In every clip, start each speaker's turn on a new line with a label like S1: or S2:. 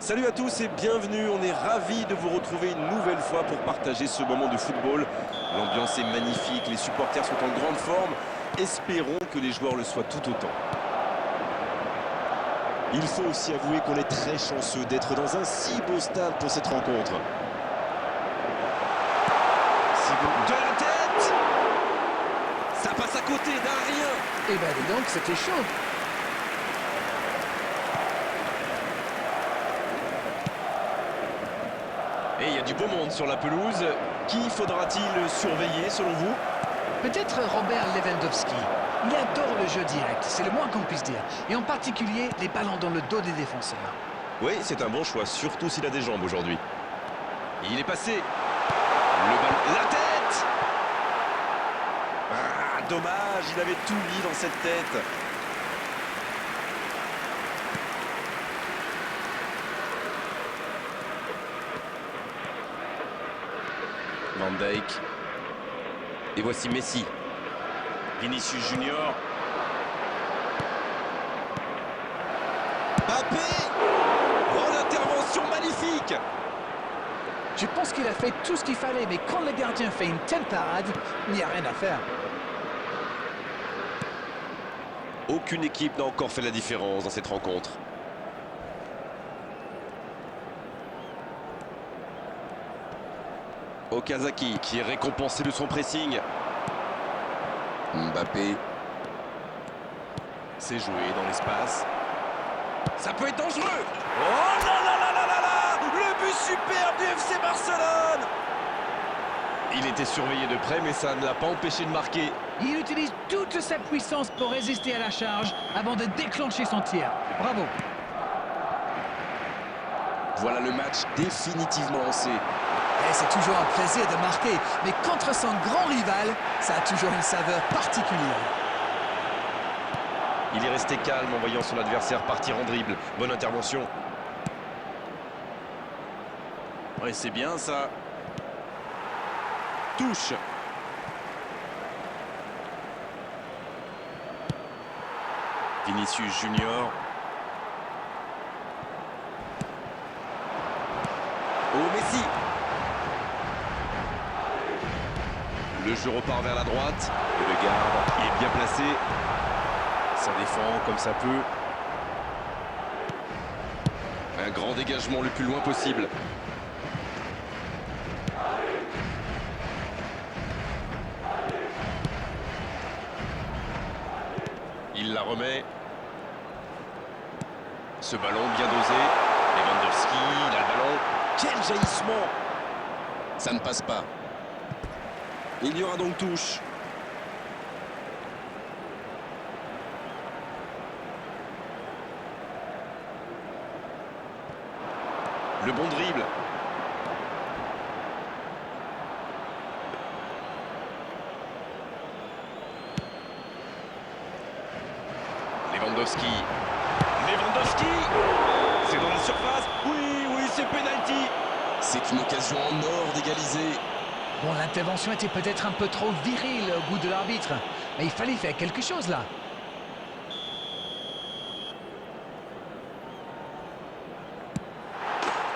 S1: Salut à tous et bienvenue, on est ravis de vous retrouver une nouvelle fois pour partager ce moment de football. L'ambiance est magnifique, les supporters sont en grande forme. Espérons que les joueurs le soient tout autant.
S2: Il faut aussi avouer qu'on est très chanceux d'être dans un si beau stade pour cette rencontre.
S1: De la tête, ça passe à côté d'un rien.
S3: Eh ben dis donc, c'était chaud.
S2: Et il y a du beau monde sur la pelouse. Qui faudra-t-il surveiller selon vous?
S3: Peut-être Robert Lewandowski. Il adore le jeu direct, c'est le moins qu'on puisse dire. Et en particulier, les ballons dans le dos des défenseurs.
S2: Oui, c'est un bon choix, surtout s'il a des jambes aujourd'hui.
S1: Il est passé. Le ballon, la tête. Ah, dommage, il avait tout mis dans cette tête. Van Dijk. Et voici Messi. Vinicius Junior.
S2: Mbappé!
S1: Oh, l'intervention magnifique!
S3: Je pense qu'il a fait tout ce qu'il fallait, mais quand le gardien fait une telle parade, il n'y a rien à faire.
S2: Aucune équipe n'a encore fait la différence dans cette rencontre. Okazaki qui est récompensé de son pressing. Mbappé. C'est joué dans l'espace.
S1: Ça peut être dangereux. Oh là là là là là là! Le but superbe du FC Barcelone!
S2: Il était surveillé de près, mais ça ne l'a pas empêché de marquer.
S3: Il utilise toute sa puissance pour résister à la charge avant de déclencher son tir. Bravo.
S2: Voilà le match définitivement lancé.
S3: Et c'est toujours un plaisir de marquer, mais contre son grand rival, ça a toujours une saveur particulière.
S2: Il est resté calme en voyant son adversaire partir en dribble. Bonne intervention.
S1: Ouais, c'est bien ça. Touche. Vinicius Junior. Oh, Messi.
S2: Le jeu repart vers la droite. Et le garde est bien placé. Ça défend comme ça peut. Un grand dégagement le plus loin possible. Il la remet. Ce ballon bien dosé. Lewandowski, il a le ballon. Quel jaillissement! Ça ne passe pas. Il y aura donc touche. Le bon dribble. Lewandowski.
S1: Lewandowski. C'est dans la surface. Oui, oui, c'est penalty.
S2: C'est une occasion en or d'égaliser.
S3: Bon, l'intervention était peut-être un peu trop virile au goût de l'arbitre, mais il fallait faire quelque chose là.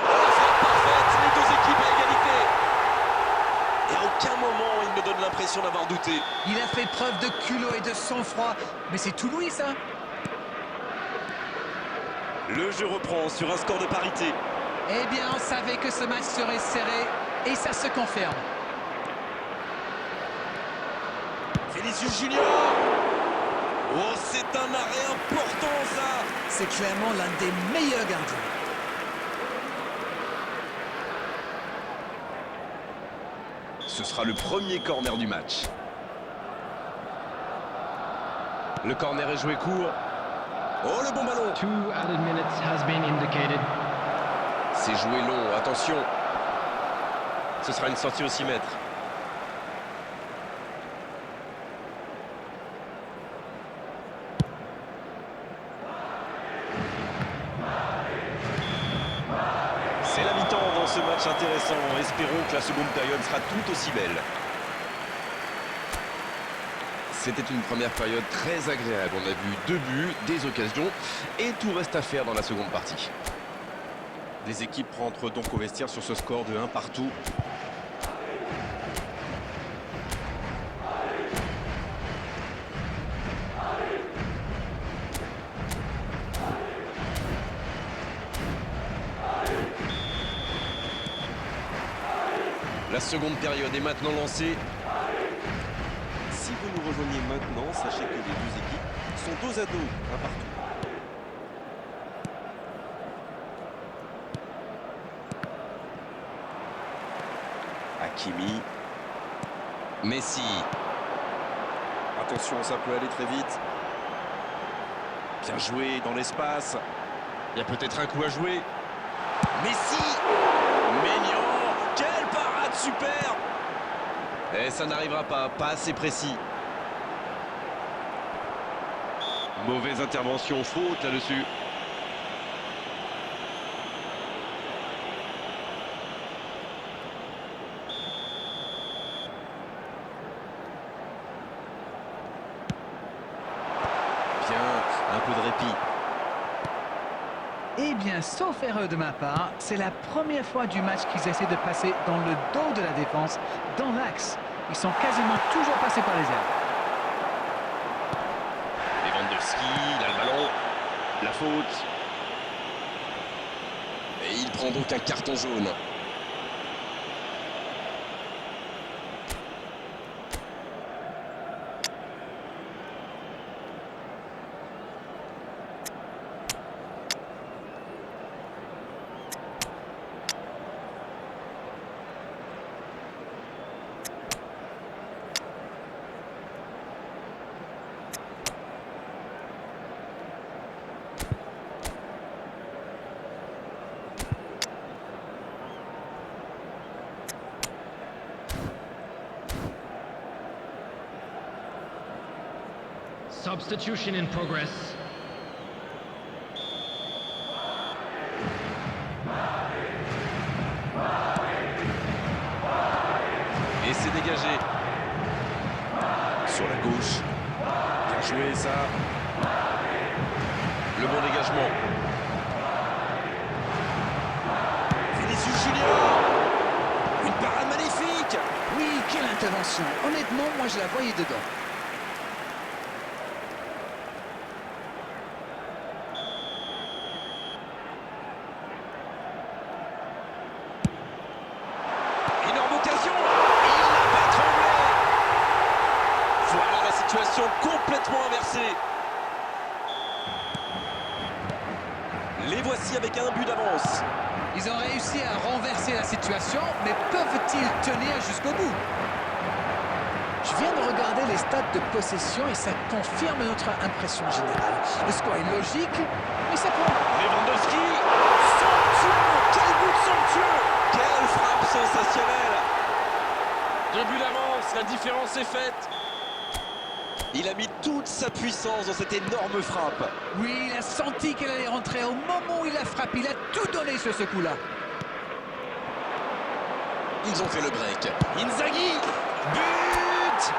S1: Parfaite, les deux équipes à égalité. Et à aucun moment, il ne donne l'impression d'avoir douté.
S3: Il a fait preuve de culot et de sang-froid, mais c'est tout Louis ça.
S1: Le jeu reprend sur un score de parité.
S3: Eh bien, on savait que ce match serait serré, et ça se confirme.
S1: Vinicius Junior. Oh, c'est un arrêt important, ça.
S3: C'est clairement l'un des meilleurs gardiens.
S2: Ce sera le premier corner du match. Le corner est joué court. Oh, le bon ballon!
S4: 2 added minutes has been indicated.
S2: C'est joué long, attention. Ce sera une sortie au 6 mètres. C'est la mi-temps dans ce match intéressant. Espérons que la seconde période sera tout aussi belle. C'était une première période très agréable. On a vu 2 buts, des occasions et tout reste à faire dans la seconde partie.
S1: Les équipes rentrent donc au vestiaire sur ce score de 1 partout.
S2: La seconde période est maintenant lancée.
S1: Si vous nous rejoignez maintenant, sachez que les deux équipes sont dos à dos, 1 partout. Hakimi.
S2: Messi.
S1: Attention, ça peut aller très vite. Bien joué dans l'espace.
S2: Il y a peut-être un coup à jouer.
S1: Messi. Maignan. Quelle parade super.
S2: Et ça n'arrivera pas assez précis.
S1: Mauvaise intervention, faute là-dessus. Bien, un peu de répit.
S3: Eh bien, sauf erreur de ma part, c'est la première fois du match qu'ils essaient de passer dans le dos de la défense, dans l'axe. Ils sont quasiment toujours passés par les ailes.
S2: Lewandowski, il a le ballon.
S1: La faute.
S2: Et il prend donc un carton jaune.
S4: Substitution in progress.
S2: Et c'est dégagé.
S1: Sur la gauche. Bien joué ça.
S2: Le bon dégagement.
S1: Vinicius Junior. Une parade magnifique.
S3: Oui, quelle intervention. Honnêtement, moi je la voyais dedans.
S2: Énorme occasion. Il n'a pas tremblé. Voilà la situation complètement inversée.
S1: Les voici avec un but d'avance.
S3: Ils ont réussi à renverser la situation, mais peuvent-ils tenir jusqu'au bout? Je viens de regarder les stats de possession et ça confirme notre impression générale. Le score est logique, mais ça prend.
S1: Lewandowski. Somptueux. Quel but somptueux.
S2: Quelle frappe sensationnelle. 2 buts d'avance, la différence est faite.
S1: Il a mis toute sa puissance dans cette énorme frappe.
S3: Oui, il a senti qu'elle allait rentrer au moment où il a frappé. Il a tout donné sur ce coup-là.
S2: Ils ont fait le break.
S1: Inzaghi. But.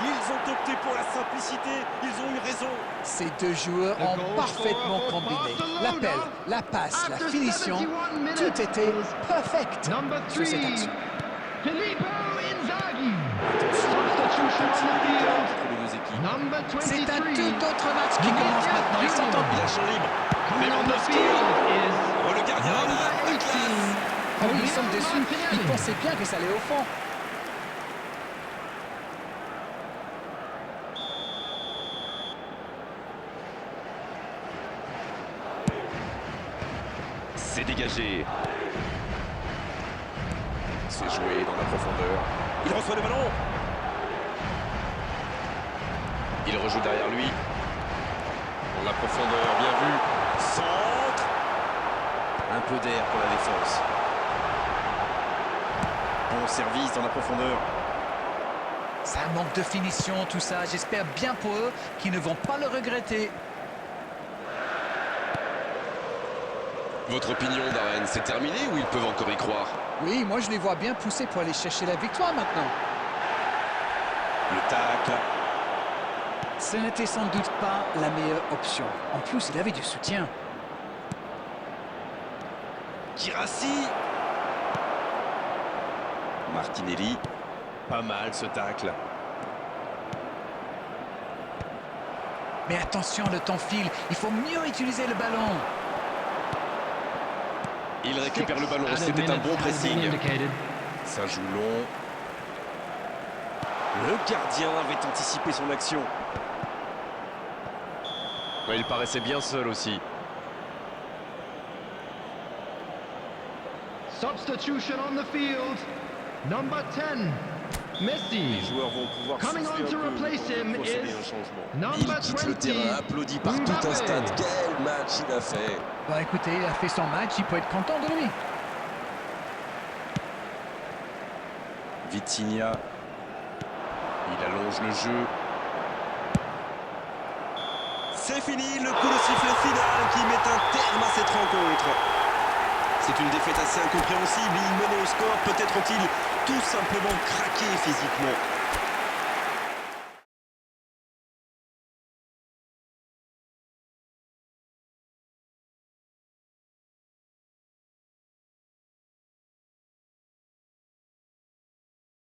S1: Ils ont opté pour la simplicité. Ils ont eu raison.
S3: Ces deux joueurs ont parfaitement combiné. L'appel, la passe, la finition, tout était perfect sur cette action.
S4: Filippo Inzaghi. Substitution on the field.
S1: Entre les deux équipes.
S4: Number 23.
S3: C'est un tout autre match qui commence maintenant. Ils s'entendent
S2: Il
S3: bien.
S2: a champ libre.
S4: Coming on the
S2: Lewandowski.
S4: field is
S2: Oh, le gardien là-bas, la classe.
S3: Ah oui, ils sont déçus. Ils pensaient bien que ça allait au fond.
S1: C'est dégagé. C'est joué dans la profondeur. Il reçoit le ballon.
S2: Il rejoue derrière lui. Dans la profondeur, bien vu.
S1: Centre. Un peu d'air pour la défense. Bon service dans la profondeur.
S3: C'est un manque de finition, tout ça. J'espère bien pour eux qu'ils ne vont pas le regretter.
S2: Votre opinion, Darren, c'est terminé ou ils peuvent encore y croire?
S3: Oui, moi je les vois bien pousser pour aller chercher la victoire maintenant.
S1: Le tacle.
S3: Ce n'était sans doute pas la meilleure option. En plus, il avait du soutien.
S1: Guirassy. Martinelli. Pas mal ce tacle.
S3: Mais attention, le temps file. Il faut mieux utiliser le ballon.
S1: Il récupère le ballon.
S4: Added
S1: C'était un
S4: minutes
S1: bon
S4: has been
S1: pressing.
S4: indicated.
S1: Ça joue long. Le gardien avait anticipé son action.
S2: Ouais, il paraissait bien seul aussi.
S4: Substitution on the field. Number 10,
S1: Les
S4: Messi.
S1: joueurs vont pouvoir
S4: Coming
S1: souffler
S4: on
S1: un
S4: to
S1: peu
S4: replace
S1: pour
S4: him
S1: procéder
S4: is
S1: à un changement.
S2: Il
S4: Number
S2: quitte le
S4: 20,
S2: terrain, applaudi par tout un
S4: Mbappé.
S2: stade. Quel match il a fait!
S3: Bon, écoutez, il a fait son match, il peut être content de lui.
S1: Vitinha. Il allonge le jeu. C'est fini, le coup de sifflet final qui met un terme à cette rencontre. C'est une défaite assez incompréhensible. Il menait au score, peut-être ont-ils tout simplement craqué physiquement.